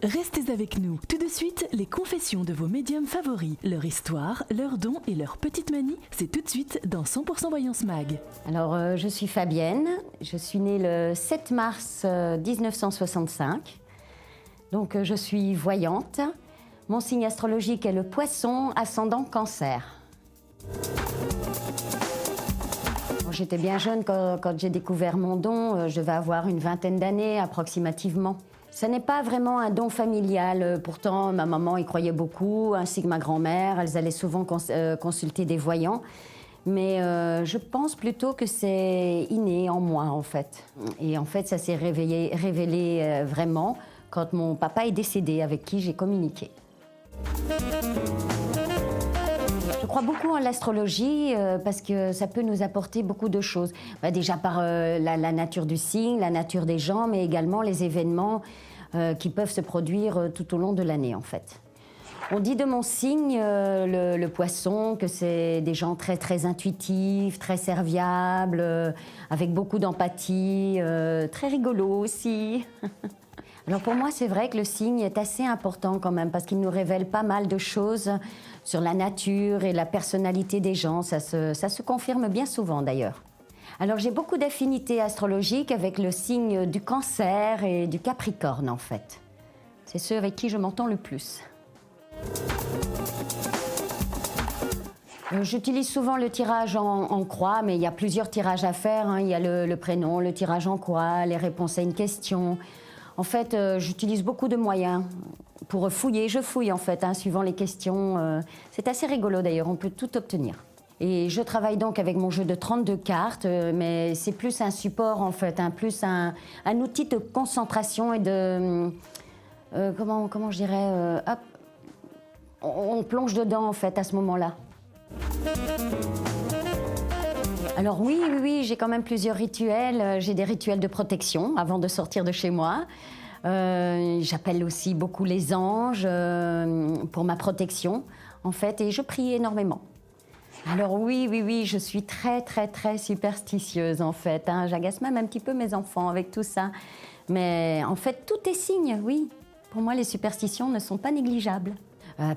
Restez avec nous. Tout de suite, les confessions de vos médiums favoris. Leur histoire, leurs dons et leurs petites manies, c'est tout de suite dans 100% Voyance Mag. Alors, je suis Fabienne. Je suis née le 7 mars 1965. Donc, je suis voyante. Mon signe astrologique est le Poisson, ascendant Cancer. J'étais bien jeune quand j'ai découvert mon don. Je vais avoir une vingtaine d'années approximativement. Ce n'est pas vraiment un don familial. Pourtant, ma maman y croyait beaucoup, ainsi que ma grand-mère. Elles allaient souvent consulter des voyants. Mais je pense plutôt que c'est inné en moi, en fait. Et en fait, ça s'est révélé vraiment quand mon papa est décédé, avec qui j'ai communiqué. Je crois beaucoup en l'astrologie parce que ça peut nous apporter beaucoup de choses. Déjà par la nature du signe, la nature des gens, mais également les événements qui peuvent se produire tout au long de l'année, en fait. On dit de mon signe, le Poisson, que c'est des gens très, très intuitifs, très serviables, avec beaucoup d'empathie, très rigolos aussi. Alors pour moi, c'est vrai que le signe est assez important quand même, parce qu'il nous révèle pas mal de choses sur la nature et la personnalité des gens. Ça se confirme bien souvent d'ailleurs. Alors j'ai beaucoup d'affinités astrologiques avec le signe du Cancer et du Capricorne en fait. C'est ceux avec qui je m'entends le plus. J'utilise souvent le tirage en croix, mais il y a plusieurs tirages à faire. Il y a le prénom, le tirage en croix, les réponses à une question. En fait, j'utilise beaucoup de moyens pour fouiller. Je fouille en fait, suivant les questions. C'est assez rigolo d'ailleurs, on peut tout obtenir. Et je travaille donc avec mon jeu de 32 cartes, mais c'est plus un support en fait, plus un outil de concentration et de... comment je dirais hop, on plonge dedans en fait à ce moment-là. Alors oui, j'ai quand même plusieurs rituels. J'ai des rituels de protection avant de sortir de chez moi. J'appelle aussi beaucoup les anges pour ma protection, en fait, et je prie énormément. Alors oui, je suis très, très, très superstitieuse, en fait. J'agace même un petit peu mes enfants avec tout ça. Mais en fait, tout est signe, oui. Pour moi, les superstitions ne sont pas négligeables.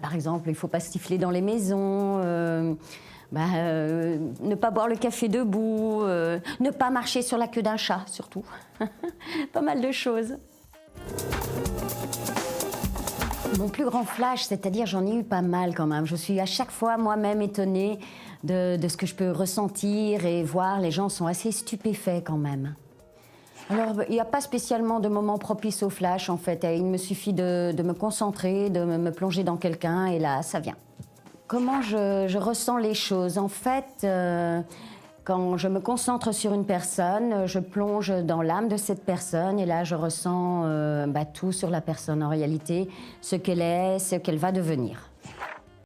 Par exemple, il ne faut pas siffler dans les maisons, ne pas boire le café debout, ne pas marcher sur la queue d'un chat, surtout. Pas mal de choses. Mon plus grand flash, c'est-à-dire j'en ai eu pas mal quand même. Je suis à chaque fois moi-même étonnée de ce que je peux ressentir et voir. Les gens sont assez stupéfaits quand même. Alors, il n'y a pas spécialement de moment propice au flash, en fait. Il me suffit de me concentrer, de me plonger dans quelqu'un, et là, ça vient. Comment je ressens les choses? En fait, quand je me concentre sur une personne, je plonge dans l'âme de cette personne, et là, je ressens tout sur la personne, en réalité, ce qu'elle est, ce qu'elle va devenir.